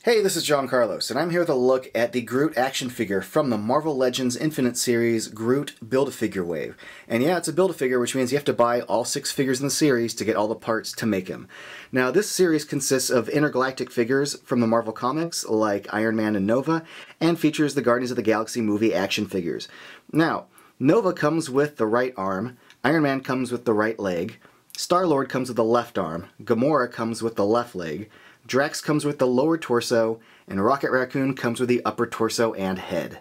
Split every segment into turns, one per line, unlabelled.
Hey, this is John Carlos, and I'm here with a look at the Groot action figure from the Marvel Legends Infinite series Groot Build A Figure wave. And yeah, it's a Build-A-Figure, which means you have to buy all 6 figures in the series to get all the parts to make him. Now, this series consists of intergalactic figures from the Marvel Comics, like Iron Man and Nova, and features the Guardians of the Galaxy movie action figures. Now, Nova comes with the right arm, Iron Man comes with the right leg, Star-Lord comes with the left arm, Gamora comes with the left leg, Drax comes with the lower torso, and Rocket Raccoon comes with the upper torso and head.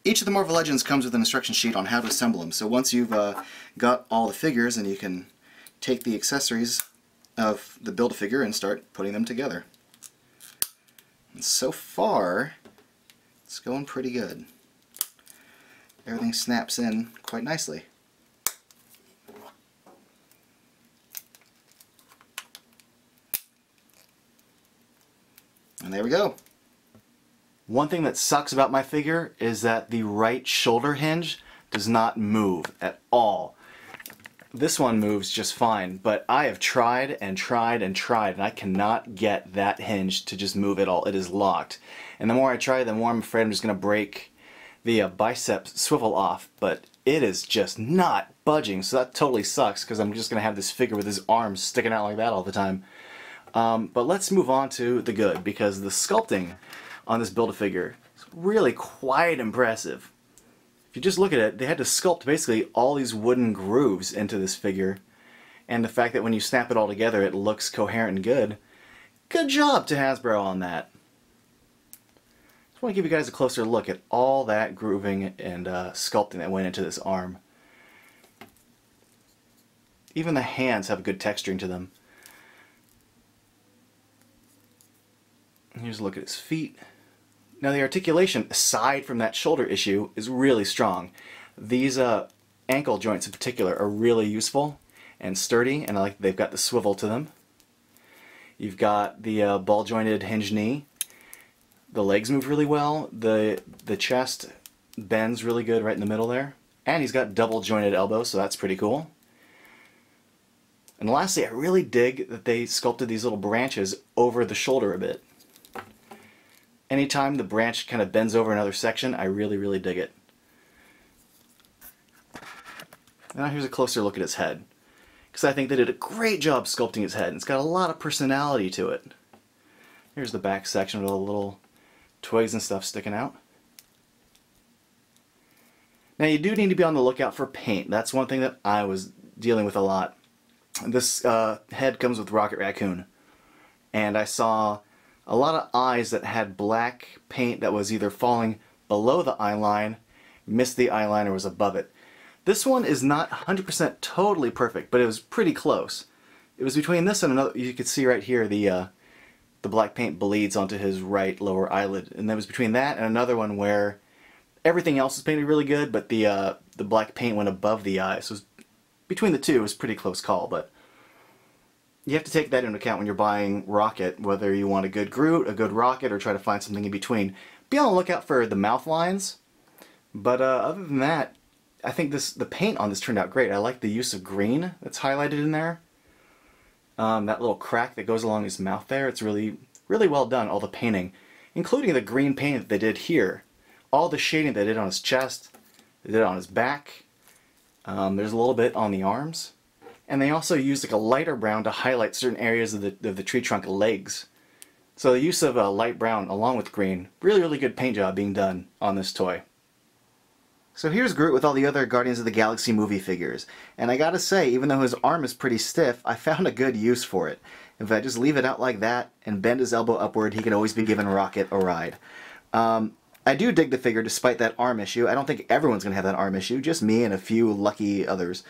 Each of the Marvel Legends comes with an instruction sheet on how to assemble them, so once you've got all the figures, then you can take the accessories of the Build-A-Figure and start putting them together. And so far, it's going pretty good. Everything snaps in quite nicely. And there we go. One thing that sucks about my figure is that the right shoulder hinge does not move at all. This one moves just fine, but I have tried and tried and tried, and I cannot get that hinge to just move at all. It is locked. And the more I try, the more I'm afraid I'm just going to break the bicep swivel off, but it is just not budging, so that totally sucks because I'm just going to have this figure with his arms sticking out like that all the time. But let's move on to the good, because the sculpting on this Build-A-Figure is really quite impressive. If you just look at it, they had to sculpt basically all these wooden grooves into this figure, and the fact that when you snap it all together it looks coherent and good. Good job to Hasbro on that. Just want to give you guys a closer look at all that grooving and sculpting that went into this arm. Even the hands have good texturing to them. Here's a look at his feet. Now the articulation, aside from that shoulder issue, is really strong. These ankle joints in particular are really useful and sturdy, and I like they've got the swivel to them. You've got the ball jointed hinge knee. The legs move really well. The chest bends really good right in the middle there. And he's got double jointed elbows, so that's pretty cool. And lastly, I really dig that they sculpted these little branches over the shoulder a bit. Anytime the branch kind of bends over another section, I really dig it. Now here's a closer look at his head, because I think they did a great job sculpting his head, and it's got a lot of personality to it. Here's the back section with all the little twigs and stuff sticking out. Now you do need to be on the lookout for paint. That's one thing that I was dealing with a lot. This head comes with Rocket Raccoon, and I saw a lot of eyes that had black paint that was either falling below the eye line, missed the eye line, or was above it. This one is not 100% totally perfect, but it was pretty close. It was between this and another. You could see right here the black paint bleeds onto his right lower eyelid, and that was between that and another one where everything else was painted really good, but the black paint went above the eye. So it was, between the two, it was a pretty close call, but you have to take that into account when you're buying Rocket, whether you want a good Groot, a good Rocket, or try to find something in between. Be on the lookout for the mouth lines, but other than that, I think the paint on this turned out great. I like the use of green that's highlighted in there. That little crack that goes along his mouth there, it's really well done, all the painting, including the green paint that they did here. All the shading they did on his chest, they did on his back, there's a little bit on the arms. And they also used like a lighter brown to highlight certain areas of the tree trunk legs. So the use of a light brown along with green, really good paint job being done on this toy. So here's Groot with all the other Guardians of the Galaxy movie figures. And I gotta say, even though his arm is pretty stiff, I found a good use for it. If I just leave it out like that and bend his elbow upward, he can always be giving Rocket a ride. I do dig the figure despite that arm issue. I don't think everyone's going to have that arm issue, just me and a few lucky others.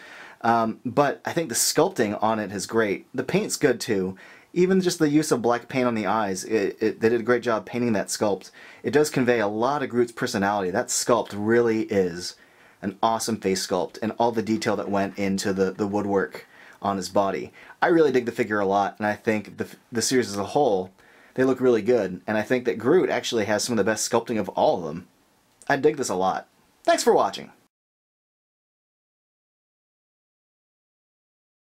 But I think the sculpting on it is great. The paint's good too. Even just the use of black paint on the eyes, they did a great job painting that sculpt. It does convey a lot of Groot's personality. That sculpt really is an awesome face sculpt, and all the detail that went into the woodwork on his body. I really dig the figure a lot, and I think the series as a whole, they look really good, and I think that Groot actually has some of the best sculpting of all of them. I dig this a lot. Thanks for watching.